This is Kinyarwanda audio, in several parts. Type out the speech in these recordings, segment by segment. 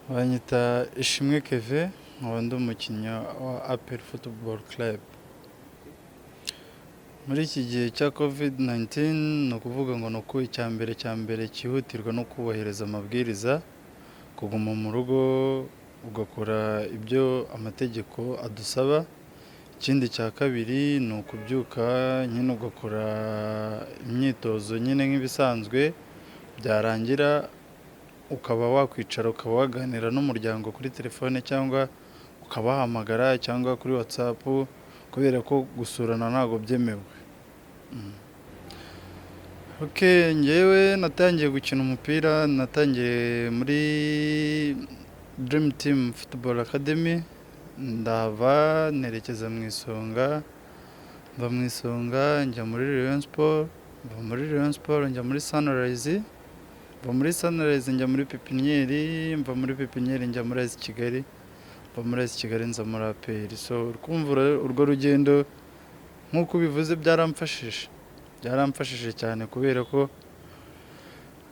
Banyita Ishimwe Kevin, nkaba ndi umukinnyi wa APR Football Club. Muri iki gihe cya COVID-19 ni ukuvuga ngo nuko icya mbere cyihutirwa no kubahiriza amabwiriza, kuguma mu rugo ugakora ibyo amategeko adusaba. Ikindi cya kabiri ni ukubyuka nyine ugakora imyitozo nyine nk'ibisanzwe, byarangira ukaba wakwicara ukaba waganira n'umuryango kuri telefone cyangwa ukabahamagara cyangwa kuri WhatsApp, kubera ko gusurana ntabwo byemewe. Njyewe natangiye gukina umupira, natangiye muri Dream Team Football Academy, ndahava nerekeza mu Isonga, mva mu Isonga njya muri Rayon Sport, mva muri Rayon Sport njya muri Sunrise, mva muri Sunrise njya muri Pepinieri, mva muri Pepinieri njya muri AS Kigali, mva muri AS Kigali nza muri APR. So kumva urwo rugendo nk'uko bivuze byaramfashije cyane, kubera ko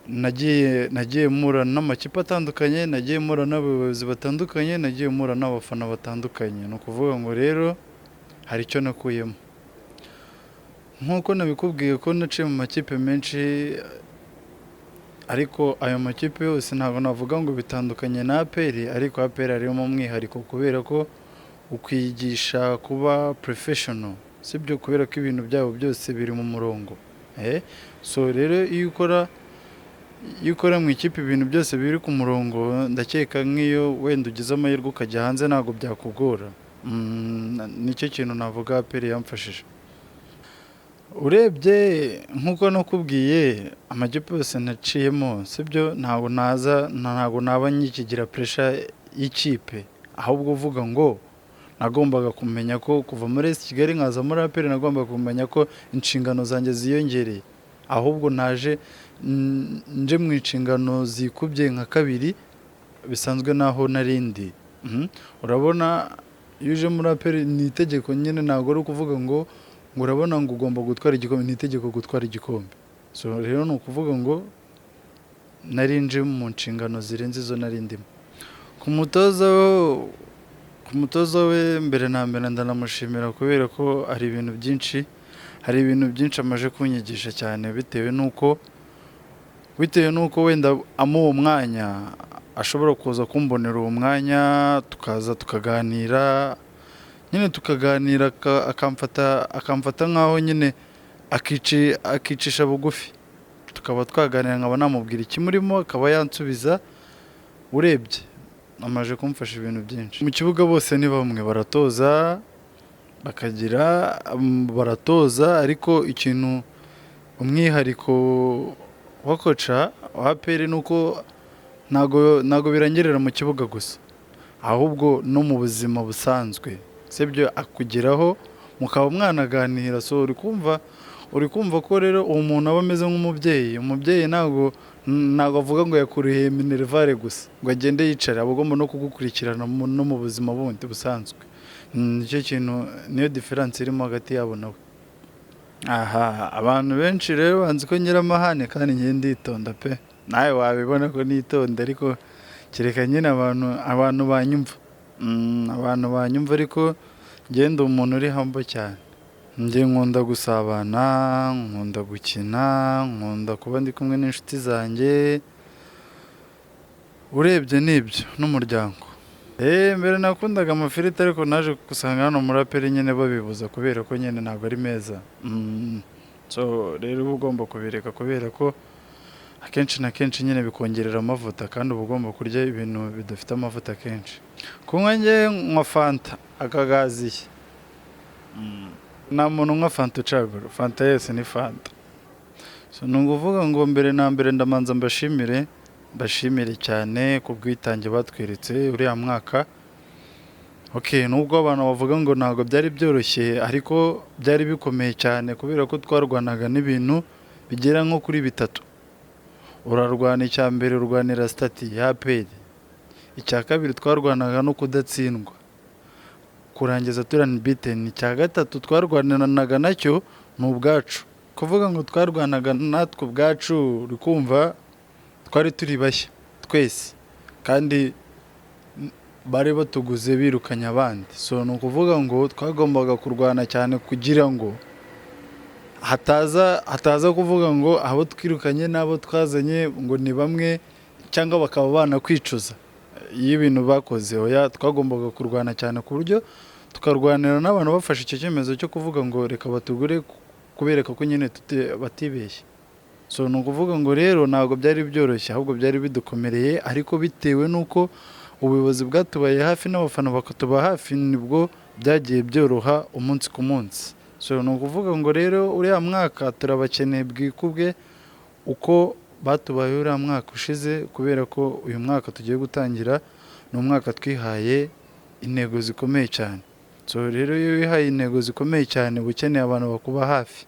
nagiye mpura n'amakipe atandukanye, nagiye mpura n'abayobozi batandukanye, nagiye mpura n'abafana batandukanye. Ni ukuvuga ngo rero hari icyo nakuyemo. Nk'uko nabikubwiye ko naciye mu makipe menshi, ariko ayo makipe yose ntabwo navuga ngo bitandukanye na APR, ariko APR harimo umwihariko kubera ko ukwigisha kuba professional, sibyo? Kubera ko ibintu byabo byose biri mu murongo. So rero iyo ukora mu ikipe ibintu byose biri ku murongo, ndakeka nk'iyo wenda ugize amahirwe ukajya hanze ntabwo byakugora. Nicyo kintu navuga APR yamfashije. Urebye nk'uko nakubwiye, amakipe yose naciyemo, sibyo? Ntabwo naba nyikigira pressure y'ikipe, ahubwo uvuga ngo nagombaga kumenya ko kuva muri AS Kigali nkaza muri APR nagombaga kumenya ko inshingano zanjye ziyongereye, ahubwo nje mu inshingano zikubye nka kabiri bisanzwe naho narindi. Urabona iyo uje muri APR ni itegeko nyine, ntabwo ari ukuvuga ngo urabona ngo ugomba gutwara igikombe, ni itegeko gutwara igikombe. So rero ni ukuvuga ngo narinje mu nshingano zirenze izo narindimo. Ku mutoza we mbere na mbere ndanamushimira, kubera ko hari ibintu byinshi amaje kunyigisha cyane, bitewe n'uko wenda amuha umwanya, ashobora kuza kumbonera uwo mwanya, tukaza tukaganira akamfata nk'aho nyine akicisha bugufi, tukaba twaganira, nkaba namubwira ikimurimo akaba yansubiza. Urebye amaje kumfasha ibintu byinshi. Mu kibuga bose ni bamwe, baratoza ariko ikintu umwihariko wa koca wa APR ni uko ntago birangirira mu kibuga gusa, ahubwo no mu buzima busanzwe, sibyo? Akugeraho mukaba mwanaganira. So uri kumva ko rero uwo muntu aba ameze nk'umubyeyi. Umubyeyi ntabwo avuga ngo yakuriye minervare gusa ngo agende yicara, aba agomba no kugukurikirana no mu buzima bundi busanzwe. Nicyo kintu, niyo diferanse irimo hagati yabo nawe. Abantu benshi rero banzi ko nyiramahane, kandi njye nditonda pe, nawe wabibona ko nitonda, ariko kereka nyine abantu banyumva, ariko ngenda umuntu uri humble cyane. Njye nkunda gusabana, nkunda gukina, nkunda kuba ndi kumwe n'inshuti zanjye. Urebye n'ibyo n'umuryango. Mbere nakundaga amafiriti, ariko naje gusanga hano muri APR nyine babibuza, kubera ko nyine ntabwo ari meza. So rero uba ugomba kubireka, kubera ko akenshi na kenshi nyine bikongerera amavuta, kandi uba ugomba kurya ibintu bidafite amavuta kenshi. Kunywa njye nywa fanta akagaziye. Nta muntu unywa fanta ucagura, fanta yose ni fanta. So ni ukuvuga ngo mbere na mbere ndamanza mbashimire cyane ku bwitange batweretse uriya mwaka. Nubwo abantu bavuga ngo ntabwo byari byoroshye, ariko byari bikomeye cyane, kubera ko twarwanaga n'ibintu bigera nko kuri bitatu. Urarwana, icya mbere urwanira stati ya APR, icya kabiri twarwanaga no kudatsindwa, kurangiza unbeaten, icya gatatu twarwananaga nacyo ni ubwacu. Kuvuga ngo twarwanaga natwe ubwacu, uri kumva twari turi bashya twese, kandi bari batuguze birukanye abandi, so ni ukuvuga ngo twagombaga kurwana cyane kugira ngo hataza kuvuga ngo abo twirukanye n'abo twazanye ngo ni bamwe cyangwa bakaba banakwicuza iyo ibintu bakoze. Oya, twagombaga kurwana cyane ku buryo tukarwanira n'abantu bafashe icyo cyemezo cyo kuvuga ngo reka batugure kubereka ko nyine batibeshye. So ni ukuvuga ngo rero ntabwo byari byoroshye, ahubwo byari bidukomereye, ariko bitewe n'uko ubuyobozi bwatubaye hafi n'abafana bakatuba hafi, nibwo byagiye byoroha umunsi ku munsi. So ni ukuvuga ngo rero uriya mwaka turabakeneye bwikubwe uko batubaye uriya mwaka ushize, kubera ko uyu mwaka tugiye gutangira ni umwaka twihaye intego zikomeye cyane. So rero iyo wihaye intego zikomeye cyane uba ukeneye abantu bakuba hafi.